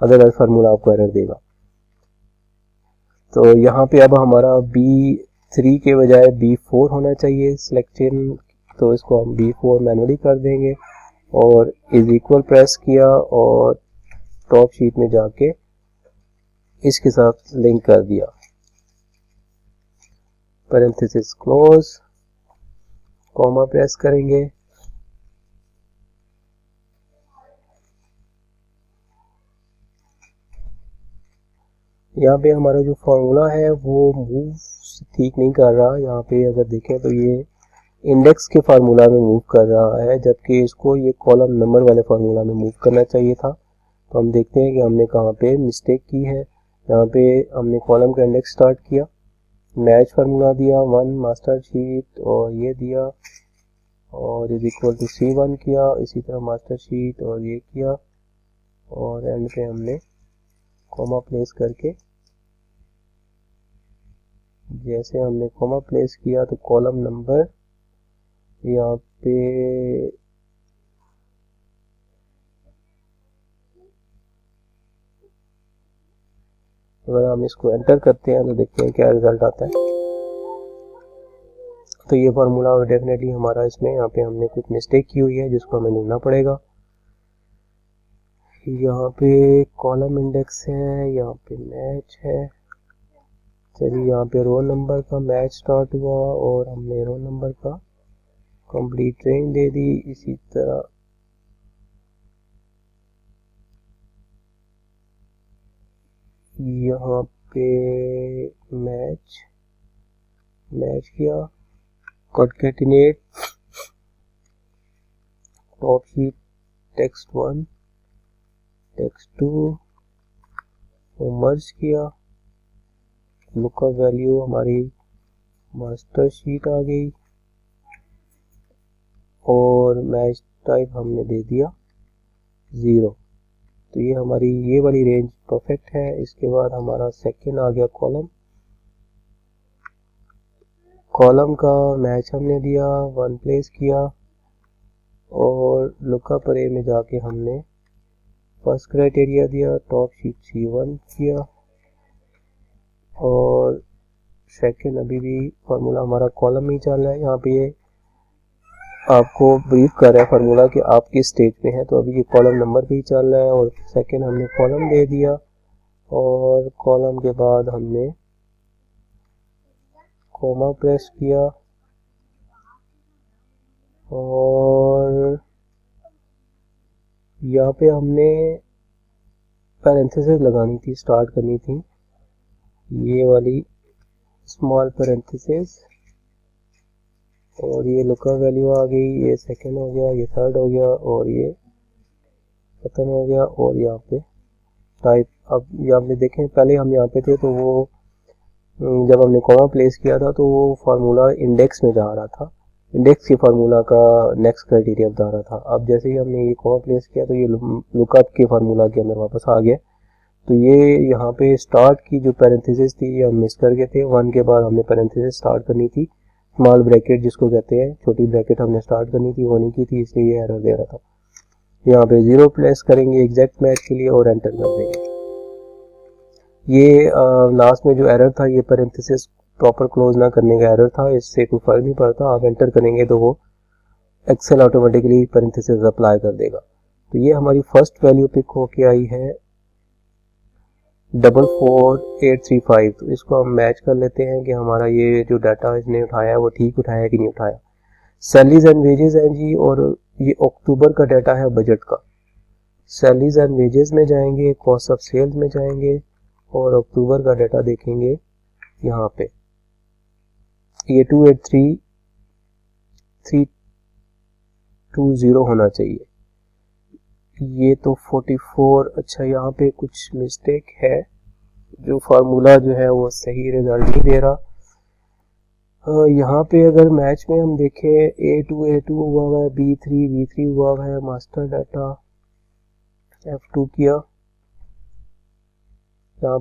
अदरवाइज फार्मूला आपको एरर देगा। तो यहाँ पे अब हमारा B3 के बजाय B4 होना चाहिए सिलेक्शन, तो इसको हम B4 मैनुअली कर देंगे, और इज इक्वल प्रेस किया और टॉप शीट में जाके इसके साथ लिंक कर दिया, पैरेंथेसिस क्लोज, कॉमा प्रेस करेंगे, यहाँ पे हमारा जो फॉर्मूला है वो मूव ठीक नहीं कर रहा। यहाँ पे अगर देखें तो ये इंडेक्स के फार्मूला में मूव कर रहा है, जबकि इसको ये कॉलम नंबर वाले फार्मूला में मूव करना चाहिए था। तो हम देखते हैं कि हमने कहाँ पे मिस्टेक की है। यहाँ पे हमने कॉलम का इंडेक्स स्टार्ट किया, मैच फार्मूला दिया 1 मास्टर शीट और ये दिया, और इज इक्वल टू C1 किया, इसी तरह मास्टर शीट और ये किया, और एंड पे हमने कॉमा प्लेस करके, जैसे हमने कॉमा प्लेस किया तो कॉलम नंबर यहाँ पे अगर हम इसको एंटर करते हैं तो देखते हैं क्या रिजल्ट आता है। तो ये फार्मूला डेफिनेटली हमारा इसमें यहाँ पे हमने कुछ मिस्टेक की हुई है जिसको हमें ढूंढना पड़ेगा। यहाँ पे कॉलम इंडेक्स है, यहाँ पे मैच है, चलिए यहाँ पे रोल नंबर का मैच स्टार्ट हुआ और हमने रोल नंबर का कंप्लीट रेंज दे दी। इसी तरह यहाँ पे मैच किया, concatenate top sheet text 1 text 2 और मर्ज किया, लुकअप वैल्यू हमारी मास्टर शीट आ गई, और मैच टाइप हमने दे दिया 0। तो ये हमारी ये वाली रेंज परफेक्ट है। इसके बाद हमारा सेकंड आ गया कॉलम का मैच हमने दिया 1 प्लेस किया, और लुकअप अरे में जाके हमने फर्स्ट क्राइटेरिया दिया, टॉप शीट C1 किया, और सेकंड अभी भी फार्मूला हमारा कॉलम में ही चल रहा है। यहाँ पे ये आपको ब्रीफ कर रहा है फार्मूला कि आप किस स्टेज पे हैं, तो अभी ये कॉलम नंबर पे ही चल रहा है, और सेकंड हमने कॉलम दे दिया, और कॉलम के बाद हमने कॉमा प्रेस किया, और यहाँ पे हमने पैरेंथेसिस लगानी थी, स्टार्ट करनी थी ये वाली स्मॉल पैरेंथेसिस, और ये लुकअप वैल्यू आ गई, ये सेकंड हो गया, ये थर्ड हो गया, और ये खत्म हो गया, और यहाँ पे टाइप। अब यहाँ पे देखें पहले हम यहाँ पे थे तो वो जब हमने कॉमा प्लेस किया था तो वो फार्मूला इंडेक्स में जा रहा था, इंडेक्स के फार्मूला का नेक्स्ट क्राइटेरिया बता रहा था। अब जैसे ही हमने ये कॉमा प्लेस किया तो ये लुकअप के फार्मूला के अंदर वापस आ गया। तो ये यहाँ पे स्टार्ट की जो पैरेंथेसिस थी ये हम मिस कर गए थे। 1 के बाद हमने पैरेंथेसिस स्टार्ट करनी थी, स्मॉल ब्रैकेट जिसको कहते हैं, छोटी ब्रैकेट हमने स्टार्ट करनी थी, होने की थी, इसलिए ये एरर दे रहा था। यहाँ पे 0 प्लेस करेंगे एग्जैक्ट मैच के लिए और एंटर कर देंगे। ये लास्ट में जो एरर था ये पैरेंथेसिस प्रॉपर क्लोज ना करने का एरर था, इससे कोई फर्क नहीं पड़ता। आप एंटर करेंगे तो वो एक्सेल ऑटोमेटिकली पैरेंथेसिस अप्लाई कर देगा। तो ये हमारी फर्स्ट वैल्यू पिक होके आई है 44,835। तो इसको हम मैच कर लेते हैं कि हमारा ये जो डाटा इसने उठाया है वो ठीक उठाया है कि नहीं उठाया। सैलरीज एंड वेजेस हैं जी, और ये अक्टूबर का डाटा है बजट का। सैलरीज एंड वेजेस में जाएंगे, कॉस्ट ऑफ सेल्स में जाएंगे और अक्टूबर का डाटा देखेंगे यहाँ पे। ये 283,320 होना चाहिए। ये तो 44। अच्छा, यहाँ पे कुछ मिस्टेक है, जो फार्मूला जो है वो सही रिजल्ट नहीं दे रहा। यहाँ पे अगर मैच में हम देखें A2 हुआ हुआ है, B3 हुआ हुआ है, मास्टर डाटा F2 किया, यहाँ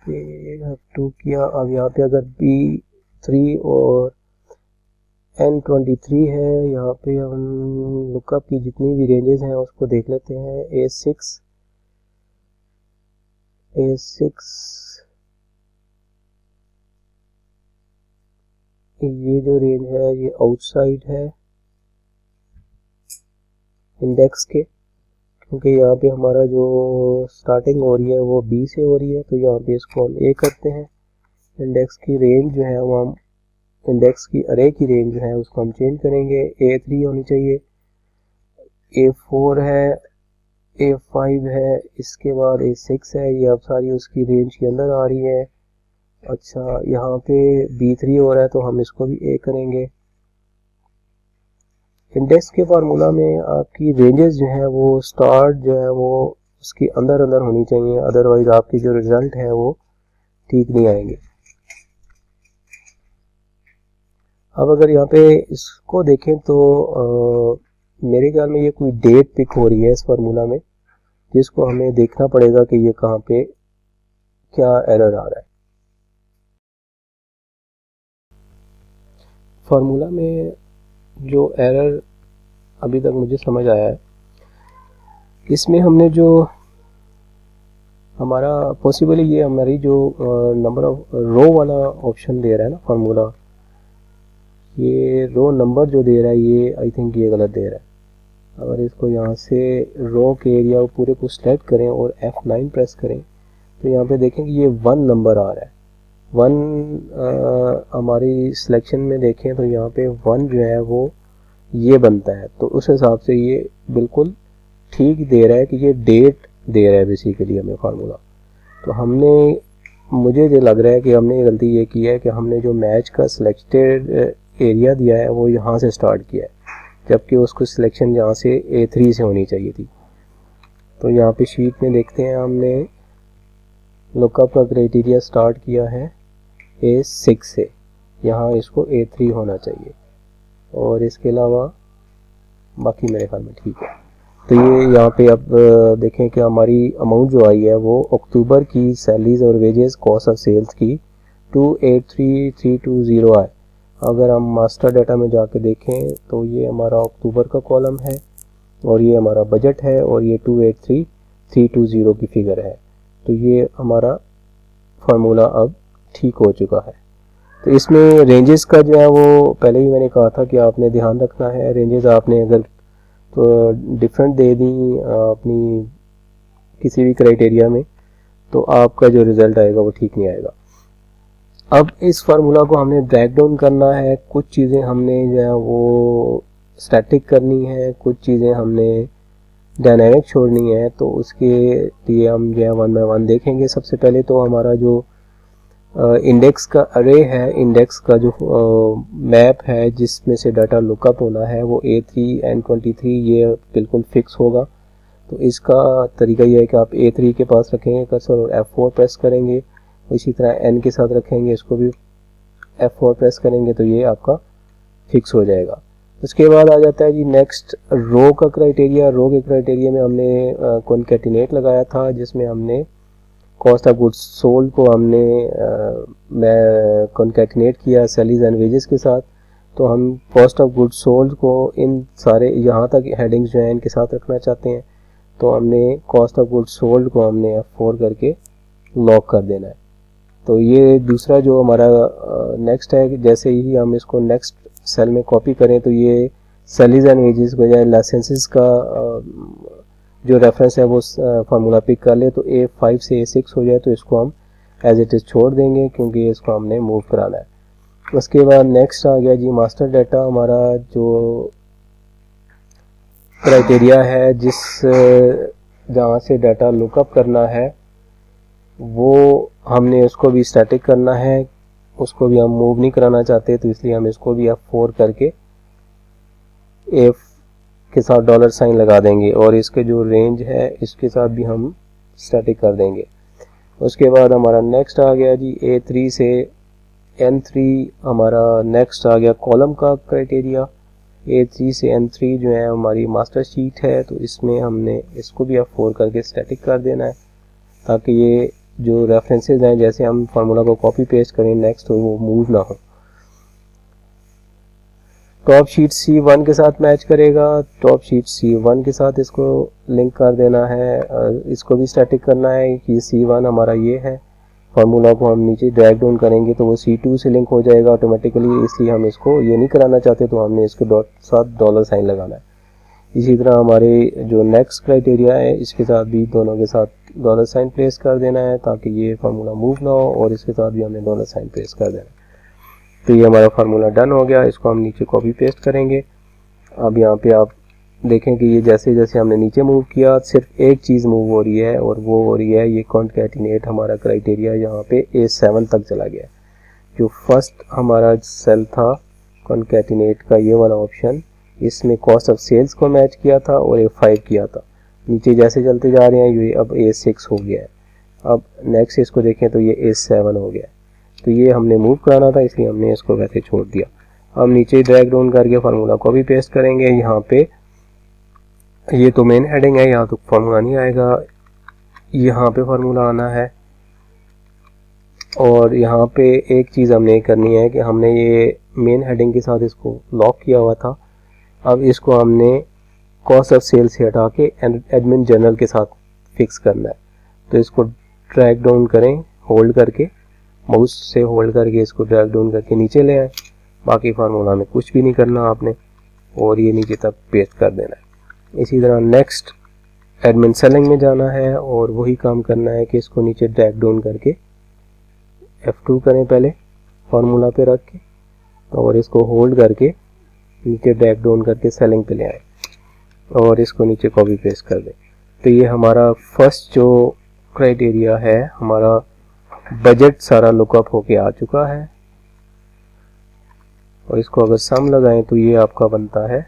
पे F2 किया। अब यहाँ पे अगर B3 और N23 है, यहाँ पे हम लुकअप की जितनी भी रेंजेस हैं उसको देख लेते हैं। A6 ये जो रेंज है ये आउटसाइड है इंडेक्स के, क्योंकि यहाँ पे हमारा जो स्टार्टिंग हो रही है वो B से हो रही है, तो यहाँ पे इसको हम A करते हैं। इंडेक्स की रेंज जो है वो हम इंडेक्स की अरे की रेंज जो है उसको हम चेंज करेंगे। A3 होनी चाहिए, A4 है, A5 है, इसके बाद A6 है। ये अब सारी उसकी रेंज के अंदर आ रही है। अच्छा, यहाँ पे B3 हो रहा है तो हम इसको भी A करेंगे। इंडेक्स के फार्मूला में आपकी रेंजेस जो है वो स्टार्ट जो है वो उसके अंदर अंदर होनी चाहिए, अदरवाइज आपकी जो रिजल्ट है वो ठीक नहीं आएंगे। अब अगर यहाँ पे इसको देखें तो मेरे ख्याल में ये कोई डेट पिक हो रही है इस फार्मूला में, जिसको हमें देखना पड़ेगा कि ये कहाँ पे क्या एरर आ रहा है। फार्मूला में जो एरर अभी तक मुझे समझ आया है, इसमें हमने जो हमारा पॉसिबली ये हमारी जो नंबर ऑफ रो वाला ऑप्शन दे रहा है ना फार्मूला, ये रो नंबर जो दे रहा है ये आई थिंक ये गलत दे रहा है। अगर इसको यहाँ से रो के एरिया पूरे को सिलेक्ट करें और F9 प्रेस करें तो यहाँ पे देखें कि ये 1 नंबर आ रहा है। 1 हमारी सिलेक्शन में देखें तो यहाँ पे 1 जो है वो ये बनता है, तो उस हिसाब से ये बिल्कुल ठीक दे रहा है कि ये डेट दे रहा है बेसिकली हमें फार्मूला। तो हमने मुझे जो लग रहा है कि हमने गलती ये की है कि हमने जो मैच का सिलेक्टेड एरिया दिया है वो यहाँ से स्टार्ट किया है, जबकि उसको सिलेक्शन यहाँ से A3 से होनी चाहिए थी। तो यहाँ पे शीट में देखते हैं हमने लुकअप का क्राइटेरिया स्टार्ट किया है A6 से, यहाँ इसको A3 होना चाहिए और इसके अलावा बाकी मेरे ख्याल में ठीक है। तो ये यहाँ पे अब देखें कि हमारी अमाउंट जो आई है वो अक्टूबर की सैलरीज और वेजेस कॉस्ट ऑफ सेल्स की 283,320 आए। अगर हम मास्टर डाटा में जाके देखें तो ये हमारा अक्टूबर का कॉलम है और ये हमारा बजट है और ये 283,320 की फिगर है। तो ये हमारा फार्मूला अब ठीक हो चुका है। तो इसमें रेंजेस का जो है वो पहले ही मैंने कहा था कि आपने ध्यान रखना है। रेंजेस आपने अगर तो डिफरेंट दे दी अपनी किसी भी क्राइटेरिया में तो आपका जो रिज़ल्ट आएगा वो ठीक नहीं आएगा। अब इस फार्मूला को हमने ड्रैग डाउन करना है, कुछ चीज़ें हमने जो है वो स्टैटिक करनी है, कुछ चीज़ें हमने डायनामिक छोड़नी है। तो उसके लिए हम जो है 1 बाय 1 देखेंगे। सबसे पहले तो हमारा जो इंडेक्स का अरे है, इंडेक्स का जो मैप है जिसमें से डाटा लुकअप होना है वो A3 N23 ये बिल्कुल फिक्स होगा। तो इसका तरीका ये है कि आप A3 के पास रखेंगे कर्सर और F4 प्रेस करेंगे, इसी तरह N के साथ रखेंगे, इसको भी F4 प्रेस करेंगे तो ये आपका फिक्स हो जाएगा। उसके बाद आ जाता है जी नेक्स्ट रो का क्राइटेरिया। रो के क्राइटेरिया में हमने कॉन्कैटिनेट लगाया था, जिसमें हमने कॉस्ट ऑफ गुड्स सोल्ड को हमने मैं कॉन्कैटिनेट किया सैलरीज एंड वेजेस के साथ। तो हम कॉस्ट ऑफ गुड्स सोल्ड को इन सारे यहाँ तक हेडिंग्स जो हैं इनके साथ रखना चाहते हैं। तो हमने कॉस्ट ऑफ गुड्स सोल्ड को हमने F4 करके लॉक कर देना है। तो ये दूसरा जो हमारा नेक्स्ट है, जैसे ही हम इसको नेक्स्ट सेल में कॉपी करें तो ये सैलरीज एंड वेजेस बजाय लाइसेंसेस का जो रेफरेंस है वो फार्मूला पिक कर ले, तो A5 से A6 हो जाए तो इसको हम एज इट इज़ छोड़ देंगे क्योंकि इसको हमने मूव कराना है। उसके बाद नेक्स्ट आ गया जी मास्टर डाटा। हमारा जो क्राइटेरिया है जिस जहाँ से डाटा लुकअप करना है वो हमने उसको भी स्टैटिक करना है, उसको भी हम मूव नहीं कराना चाहते, तो इसलिए हम इसको भी F4 करके F के साथ डॉलर साइन लगा देंगे और इसके जो रेंज है इसके साथ भी हम स्टैटिक कर देंगे। उसके बाद हमारा नेक्स्ट आ गया जी A3 से N3 हमारा नेक्स्ट आ गया कॉलम का क्राइटेरिया। A3 से N3 जो है हमारी मास्टर शीट है, तो इसमें हमने इसको भी F4 करके स्टैटिक कर देना है ताकि ये जो रेफरेंसेस हैं जैसे हम फार्मूला को कॉपी पेस्ट करें नेक्स्ट तो वो मूव ना हो। टॉप शीट C1 के साथ मैच करेगा, टॉप शीट C1 के साथ इसको लिंक कर देना है, इसको भी स्टैटिक करना है कि C1 हमारा ये है। फार्मूला को हम नीचे ड्रैग डाउन करेंगे तो वो C2 से लिंक हो जाएगा ऑटोमेटिकली, इसलिए हम इसको ये नहीं कराना चाहते, तो हमने इसके साथ डॉलर साइन लगाना है। इसी तरह हमारे जो नेक्स्ट क्राइटेरिया है इसके साथ भी दोनों के साथ डॉलर साइन प्लेस कर देना है ताकि ये फार्मूला मूव ना हो, और इसके साथ भी हमने डॉलर साइन प्लेस कर देना है। तो ये हमारा फार्मूला डन हो गया, इसको हम नीचे कॉपी पेस्ट करेंगे। अब यहाँ पे आप देखें कि ये जैसे जैसे हमने नीचे मूव किया सिर्फ एक चीज़ मूव हो रही है और वो हो रही है ये कॉन्कैटिनेट। हमारा क्राइटेरिया यहाँ पे A7 तक चला गया। जो फर्स्ट हमारा सेल था कॉन्कैटिनेट का ये वाला ऑप्शन, इसमें कॉस्ट ऑफ सेल्स को मैच किया था और A5 किया था। नीचे जैसे चलते जा रहे हैं ये अब A6 हो गया है। अब नेक्स्ट इसको देखें तो ये A7 हो गया है। तो ये हमने मूव कराना था इसलिए हमने इसको वैसे छोड़ दिया। हम नीचे ड्रैग डाउन करके फार्मूला को भी पेस्ट करेंगे। यहाँ पे ये तो मेन हेडिंग है, यहाँ तो फार्मूला नहीं आएगा, यहाँ पे फार्मूला आना है। और यहाँ पे एक चीज़ हमने करनी है कि हमने ये मेन हेडिंग के साथ इसको लॉक किया हुआ था, अब इसको हमने कॉस्ट ऑफ सेल से हटा के एडमिन जनरल के साथ फिक्स करना है। तो इसको ड्रैग डाउन करें होल्ड करके, माउस से होल्ड करके इसको ड्रैग डाउन करके नीचे ले आए। बाकी फार्मूला में कुछ भी नहीं करना आपने, और ये नीचे तक पेस्ट कर देना है। इसी तरह नेक्स्ट एडमिन सेलिंग में जाना है और वही काम करना है कि इसको नीचे ड्रैग डाउन करके F2 करें पहले फार्मूला पे रख के, और इसको होल्ड करके नीचे ड्रैग डाउन करके सेलिंग पे ले आए और इसको नीचे कॉपी पेस्ट कर दें। तो ये हमारा फर्स्ट जो क्राइटेरिया है, हमारा बजट सारा लुकअप होके आ चुका है। और इसको अगर सम लगाएं तो ये आपका बनता है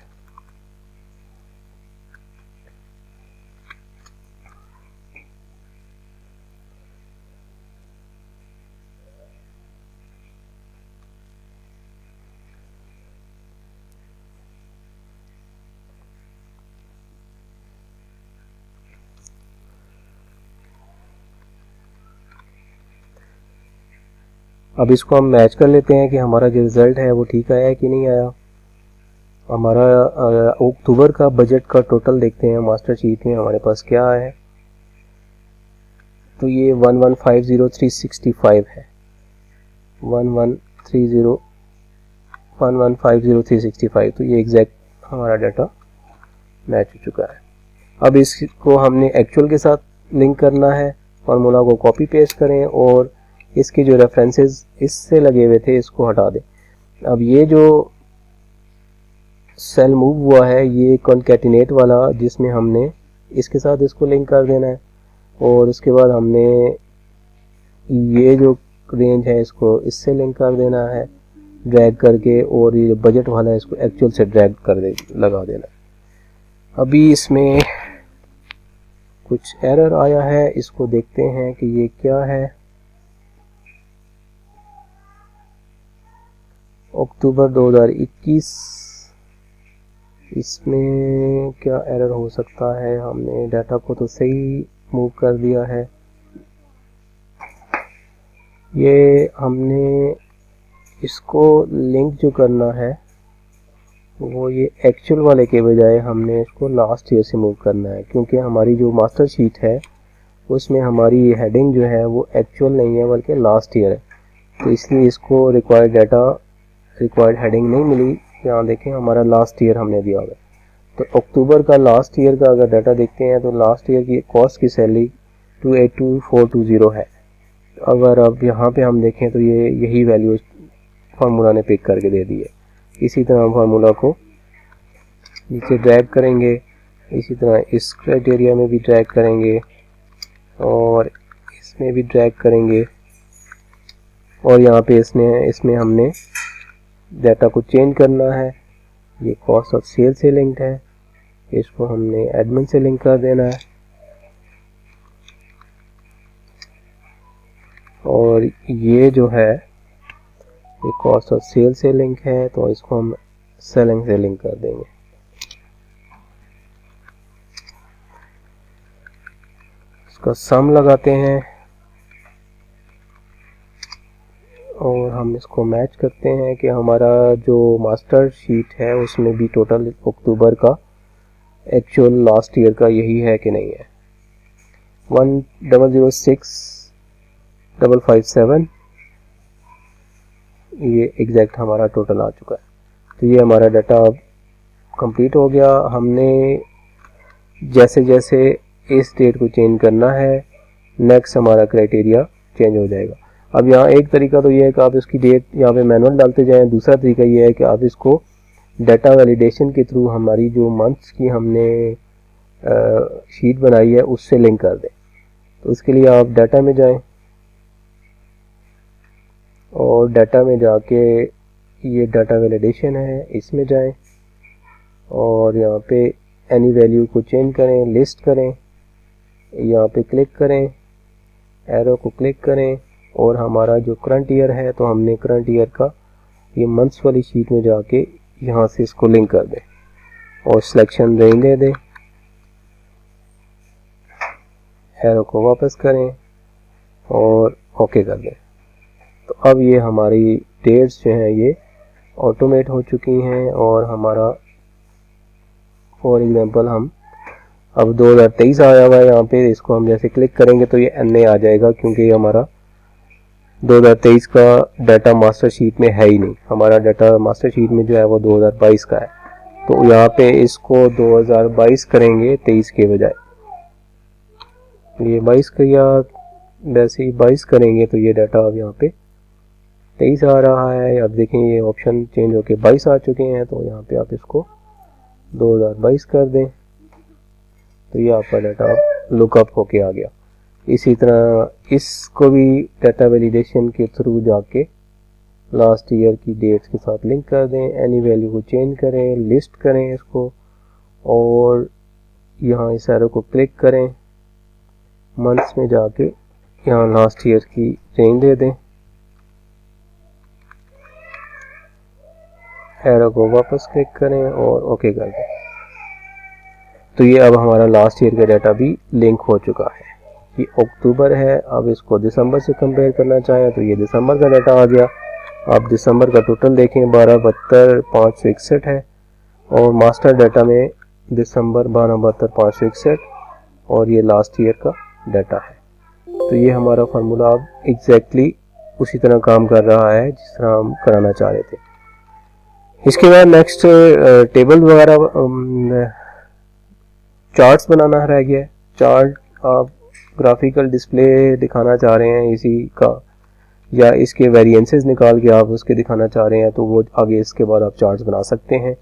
अब इसको हम मैच कर लेते हैं कि हमारा जो रिज़ल्ट है वो ठीक आया है कि नहीं आया। हमारा अक्टूबर का बजट का टोटल देखते हैं मास्टर शीट में हमारे पास क्या है। तो ये 1150,365 है, 1150,365, तो ये एग्जैक्ट हमारा डाटा मैच हो चुका है। अब इसको हमने एक्चुअल के साथ लिंक करना है, फार्मूला को कॉपी पेस्ट करें और इसके जो रेफरेंसेस इससे लगे हुए थे इसको हटा दें। अब ये जो सेल मूव हुआ है ये कॉन्कैटिनेट वाला, जिसमें हमने इसके साथ इसको लिंक कर देना है, और उसके बाद हमने ये जो रेंज है इसको इससे लिंक कर देना है ड्रैग करके, और ये जो बजट वाला है इसको एक्चुअल से ड्रैग कर दे लगा देना है। अभी इसमें कुछ एरर आया है, इसको देखते हैं कि ये क्या है। अक्टूबर 2021, इसमें क्या एरर हो सकता है। हमने डाटा को तो सही मूव कर दिया है, ये हमने इसको लिंक जो करना है वो ये एक्चुअल वाले के बजाय हमने इसको लास्ट ईयर से मूव करना है, क्योंकि हमारी जो मास्टर शीट है उसमें हमारी हेडिंग जो है वो एक्चुअल नहीं है बल्कि लास्ट ईयर है। तो इसलिए इसको रिक्वायर्ड डाटा रिक्वायर्ड हेडिंग नहीं मिली। यहाँ देखें हमारा लास्ट ईयर हमने दिया हुआ है, तो अक्टूबर का लास्ट ईयर का अगर डाटा देखते हैं तो लास्ट ईयर की कॉस्ट की सैलरी 282420 है। अगर अब यहाँ पे हम देखें तो ये यही वैल्यू फार्मूला ने पिक करके दे दी है। इसी तरह हम फार्मूला को नीचे ड्रैग करेंगे, इसी तरह इस क्राइटेरिया में भी ड्रैग करेंगे और इसमें भी ड्रैग करेंगे और यहाँ पे इसमें हमने डाटा को चेंज करना है। ये कॉस्ट ऑफ सेल से लिंक्ड है, इसको हमने एडमिन से लिंक कर देना है और ये जो है ये कॉस्ट ऑफ सेल से लिंक है तो इसको हम सेलिंग से लिंक कर देंगे। इसका सम लगाते हैं और हम इसको मैच करते हैं कि हमारा जो मास्टर शीट है उसमें भी टोटल अक्टूबर का एक्चुअल लास्ट ईयर का यही है कि नहीं है। 1006557 ये एग्जैक्ट हमारा टोटल आ चुका है। तो ये हमारा डाटा अब कंप्लीट हो गया। हमने जैसे जैसे इस डेट को चेंज करना है नेक्स्ट हमारा क्राइटेरिया चेंज हो जाएगा। अब यहाँ एक तरीका तो ये है कि आप इसकी डेट यहाँ पे मैनुअल डालते जाएं, दूसरा तरीका ये है कि आप इसको डाटा वैलिडेशन के थ्रू हमारी जो मंथ्स की हमने शीट बनाई है उससे लिंक कर दें। तो उसके लिए आप डाटा में जाएं और डाटा में जाके ये डाटा वैलिडेशन है इसमें जाएं और यहाँ पे एनी वैल्यू को चेंज करें, लिस्ट करें, यहाँ पे क्लिक करें, एरो को क्लिक करें और हमारा जो करंट ईयर है तो हमने करंट ईयर का ये मंथ्स वाली शीट में जाके यहाँ से इसको लिंक कर दें और सिलेक्शन रेंज दे दें, एरो को वापस करें और ओके कर दें। तो अब ये हमारी डेट्स जो हैं ये ऑटोमेट हो चुकी हैं और हमारा फॉर एग्जांपल हम अब 2023 आया हुआ है यहाँ पे, इसको हम जैसे क्लिक करेंगे तो ये NA आ जाएगा क्योंकि ये हमारा 2023 का डाटा मास्टर शीट में है ही नहीं। हमारा डाटा मास्टर शीट में जो है वो 2022 का है। तो यहाँ पे इसको 2022 करेंगे 23 के बजाय, ये 22 किया, वैसे ही 22 करेंगे तो ये डाटा अब यहाँ पे 23 आ रहा है। अब देखें ये ऑप्शन चेंज होके 22 आ चुके हैं तो यहाँ पे आप इसको 2022 कर दें तो ये आपका डाटा लुकअप होके आ गया। इसी तरह इसको भी डाटा वैलिडेशन के थ्रू जाके लास्ट ईयर की डेट्स के साथ लिंक कर दें, एनी वैल्यू को चेंज करें, लिस्ट करें इसको और यहाँ इस एरो को क्लिक करें, मंथ्स में जाके यहाँ लास्ट ईयर की रेंज दे दें, एरो को वापस क्लिक करें और ओके कर दें। तो ये अब हमारा लास्ट ईयर का डाटा भी लिंक हो चुका है। ये अक्टूबर है, अब इसको दिसंबर से कंपेयर करना चाहें तो ये दिसंबर का डाटा आ गया। आप दिसंबर का टोटल देखें 1272,561 है और मास्टर डाटा में दिसंबर 1272,561 और ये लास्ट ईयर का डाटा है। तो ये हमारा फार्मूला अब एग्जैक्टली उसी तरह काम कर रहा है जिस तरह हम कराना चाह रहे थे। इसके बाद नेक्स्ट टेबल वगैरह चार्ट्स बनाना रह गया है। चार्ट आप ग्राफिकल डिस्प्ले दिखाना चाह रहे हैं इसी का या इसके वेरिएंसेस निकाल के आप उसके दिखाना चाह रहे हैं तो वो आगे इसके बाद आप चार्ट्स बना सकते हैं।